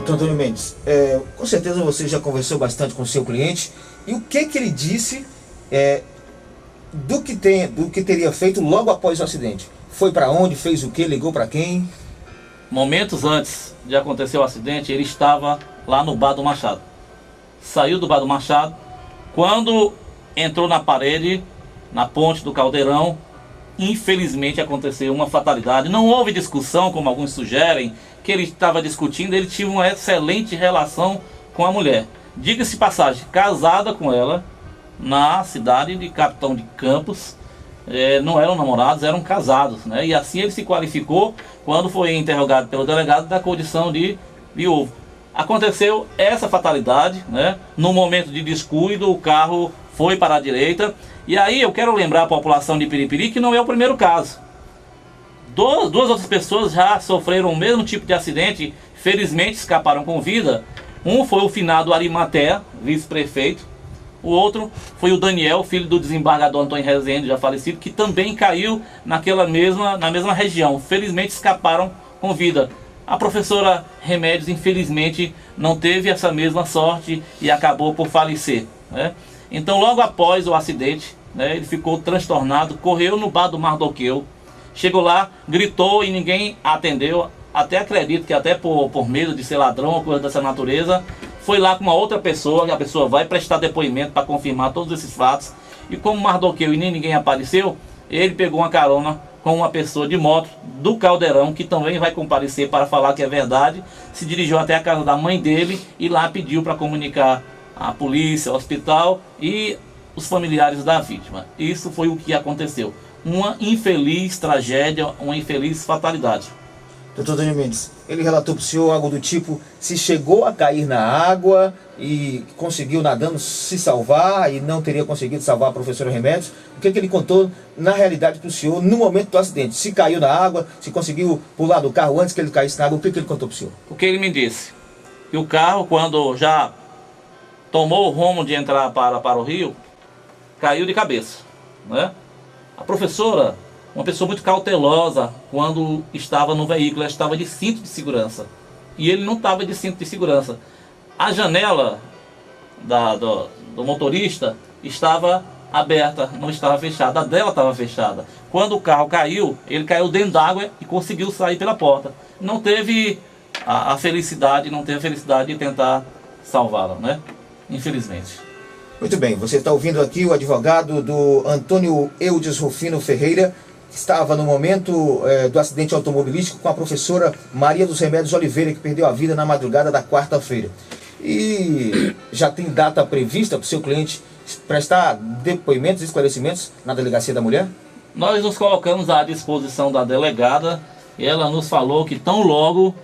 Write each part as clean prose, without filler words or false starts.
Doutor Antônio Mendes, com certeza você já conversou bastante com o seu cliente. E o que ele disse do que teria feito logo após o acidente? Foi para onde, fez o que, ligou para quem? Momentos antes de acontecer o acidente, ele estava lá no Bar do Machado. Saiu do Bar do Machado, quando entrou na parede, na ponte do Caldeirão, infelizmente aconteceu uma fatalidade. Não houve discussão, como alguns sugerem, que ele estava discutindo. Ele tinha uma excelente relação com a mulher. Diga-se de passagem, casada com ela, na cidade de Capitão de Campos. Não eram namorados, eram casados, né? E assim ele se qualificou quando foi interrogado pelo delegado da condição de viúvo. Aconteceu essa fatalidade, né? No momento de descuido, o carro foi para a direita. E aí eu quero lembrar a população de Piripiri que não é o primeiro caso. Duas outras pessoas já sofreram o mesmo tipo de acidente, felizmente escaparam com vida. Um foi o finado Arimatea, vice-prefeito. O outro foi o Daniel, filho do desembargador Antônio Rezende, já falecido, que também caiu na mesma região. Felizmente escaparam com vida. A professora Remédios, infelizmente, não teve essa mesma sorte e acabou por falecer, né? Então, logo após o acidente, né, ele ficou transtornado, correu no Bar do Mardoqueu, chegou lá, gritou e ninguém atendeu. Até acredito que até por medo de ser ladrão ou coisa dessa natureza, foi lá com uma outra pessoa, e a pessoa vai prestar depoimento para confirmar todos esses fatos. E como Mardoqueu e nem ninguém apareceu, ele pegou uma carona com uma pessoa de moto do Caldeirão, que também vai comparecer para falar que é verdade. Se dirigiu até a casa da mãe dele e lá pediu para comunicar a polícia, o hospital e os familiares da vítima. Isso foi o que aconteceu. Uma infeliz tragédia, uma infeliz fatalidade. Doutor Antônio Mendes, ele relatou para o senhor algo do tipo, se chegou a cair na água e conseguiu nadando se salvar e não teria conseguido salvar a professora Remédios. O que ele contou na realidade para o senhor no momento do acidente? Se caiu na água, se conseguiu pular do carro antes que ele caísse na água, o que ele contou para o senhor? O que ele me disse? Que o carro, quando já tomou o rumo de entrar para o rio, caiu de cabeça, né? A professora, uma pessoa muito cautelosa, quando estava no veículo, ela estava de cinto de segurança. E ele não estava de cinto de segurança. A janela do motorista estava aberta, não estava fechada. A dela estava fechada. Quando o carro caiu, ele caiu dentro d'água e conseguiu sair pela porta. Não teve a felicidade, de tentar salvá-la, né? Infelizmente. Muito bem, você está ouvindo aqui o advogado do Antônio Eudes Rufino Ferreira, que estava no momento do acidente automobilístico com a professora Maria dos Remédios Oliveira, que perdeu a vida na madrugada da quarta-feira. E já tem data prevista para o seu cliente prestar depoimentos e esclarecimentos na Delegacia da Mulher? Nós nos colocamos à disposição da delegada e ela nos falou que tão logo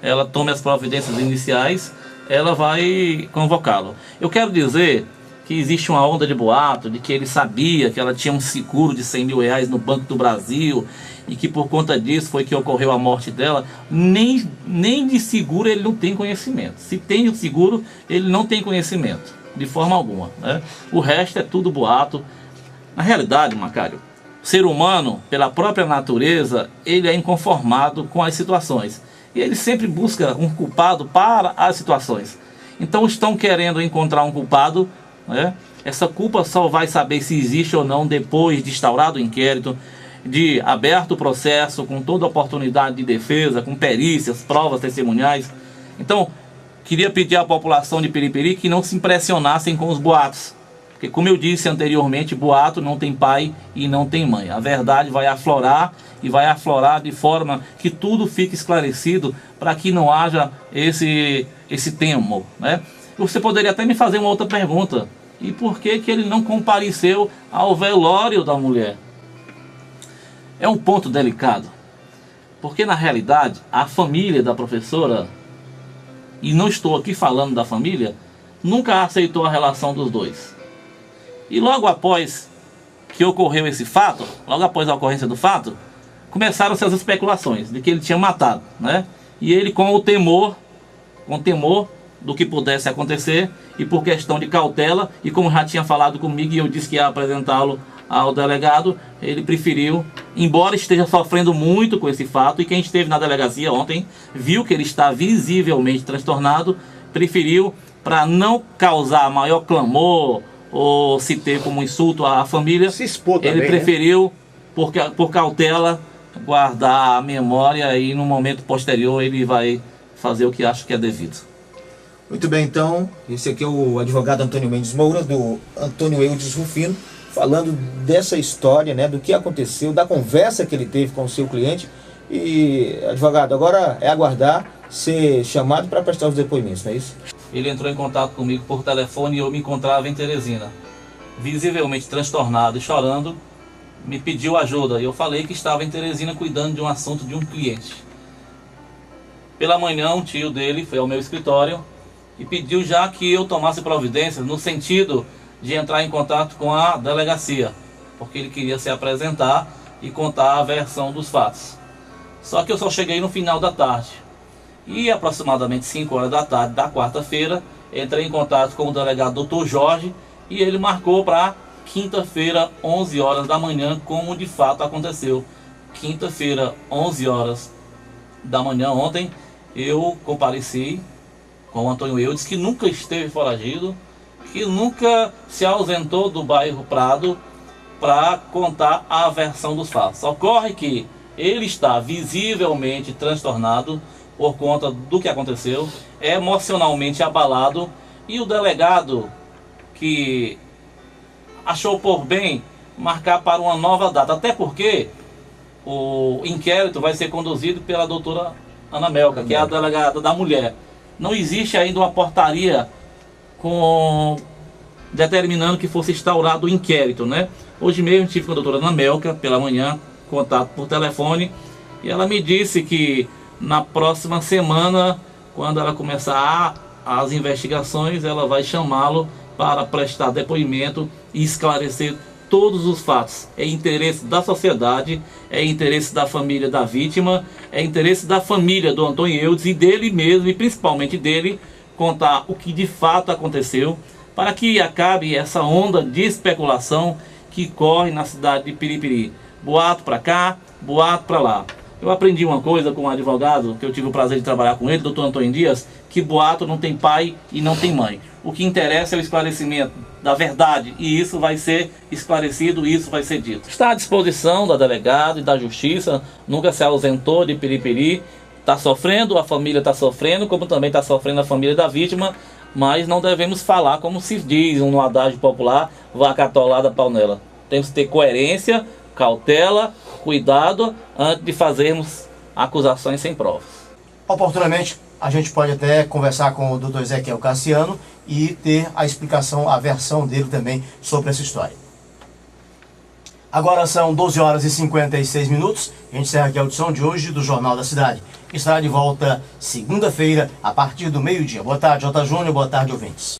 ela tome as providências iniciais, ela vai convocá-lo. Eu quero dizer que existe uma onda de boato de que ele sabia que ela tinha um seguro de 100 mil reais no Banco do Brasil e que por conta disso foi que ocorreu a morte dela. Nem de seguro ele não tem conhecimento. Se tem o seguro, ele não tem conhecimento, de forma alguma, né? O resto é tudo boato. Na realidade, Macário, o ser humano, pela própria natureza, ele é inconformado com as situações. E ele sempre busca um culpado para as situações. Então estão querendo encontrar um culpado, né? Essa culpa só vai saber se existe ou não depois de instaurado o inquérito, de aberto o processo, com toda a oportunidade de defesa, com perícias, provas testemunhais. Então, queria pedir à população de Piripiri que não se impressionassem com os boatos. Porque, como eu disse anteriormente, boato não tem pai e não tem mãe. A verdade vai aflorar e vai aflorar de forma que tudo fique esclarecido para que não haja esse temor, né? Você poderia até me fazer uma outra pergunta. E por que ele não compareceu ao velório da mulher? É um ponto delicado. Porque, na realidade, a família da professora, e não estou aqui falando da família, nunca aceitou a relação dos dois. E logo após que ocorreu esse fato, logo após a ocorrência do fato, começaram-se as especulações de que ele tinha matado, né? E ele com temor, do que pudesse acontecer e por questão de cautela, e como já tinha falado comigo e eu disse que ia apresentá-lo ao delegado, ele preferiu, embora esteja sofrendo muito com esse fato, e quem esteve na delegacia ontem viu que ele está visivelmente transtornado, preferiu, para não causar maior clamor ou se ter como insulto à família, se expor também, ele preferiu, né? por cautela, guardar a memória, e no momento posterior ele vai fazer o que acha que é devido. Muito bem, então, esse aqui é o advogado Antônio Mendes Moura, do Antônio Eudes Rufino, falando dessa história, né, do que aconteceu, da conversa que ele teve com o seu cliente. E, advogado, agora é aguardar ser chamado para prestar os depoimentos, não é isso? Ele entrou em contato comigo por telefone e eu me encontrava em Teresina. Visivelmente transtornado e chorando, me pediu ajuda. E eu falei que estava em Teresina cuidando de um assunto de um cliente. Pela manhã, um tio dele foi ao meu escritório e pediu já que eu tomasse providências no sentido de entrar em contato com a delegacia, porque ele queria se apresentar e contar a versão dos fatos. Só que eu só cheguei no final da tarde. E aproximadamente 5 horas da tarde da quarta-feira, entrei em contato com o delegado Dr. Jorge e ele marcou para quinta-feira, 11 horas da manhã, como de fato aconteceu. Quinta-feira, 11 horas da manhã ontem, eu compareci com o Antônio Eudes, que nunca esteve foragido, que nunca se ausentou do bairro Prado, para contar a versão dos fatos. Ocorre que ele está visivelmente transtornado por conta do que aconteceu, é emocionalmente abalado, e o delegado, que achou por bem marcar para uma nova data, até porque o inquérito vai ser conduzido pela doutora Ana Melca, que é a delegada da mulher. Não existe ainda uma portaria determinando que fosse instaurado o inquérito, né? Hoje mesmo tive com a doutora Ana Melca, pela manhã, contato por telefone, e ela me disse que na próxima semana, quando ela começar as investigações, ela vai chamá-lo para prestar depoimento e esclarecer todos os fatos. É interesse da sociedade, é interesse da família da vítima, é interesse da família do Antônio Eudes e dele mesmo, e principalmente dele, contar o que de fato aconteceu, para que acabe essa onda de especulação que corre na cidade de Piripiri. Boato para cá, boato para lá. Eu aprendi uma coisa com um advogado, que eu tive o prazer de trabalhar com ele, doutor Antônio Dias, que boato não tem pai e não tem mãe. O que interessa é o esclarecimento da verdade, e isso vai ser esclarecido, e isso vai ser dito. Está à disposição da delegada e da justiça, nunca se ausentou de Piripiri, está sofrendo, a família está sofrendo, como também está sofrendo a família da vítima, mas não devemos falar como se diz no adágio popular, vaca atolada, pau nela. Temos que ter coerência, cautela, cuidado antes de fazermos acusações sem provas. Oportunamente, a gente pode até conversar com o Dr. Ezequiel Cassiano e ter a explicação, a versão dele também sobre essa história. Agora são 12 horas e 56 minutos. A gente encerra aqui a audição de hoje do Jornal da Cidade. Estará de volta segunda-feira, a partir do meio-dia. Boa tarde, J. Júnior. Boa tarde, ouvintes.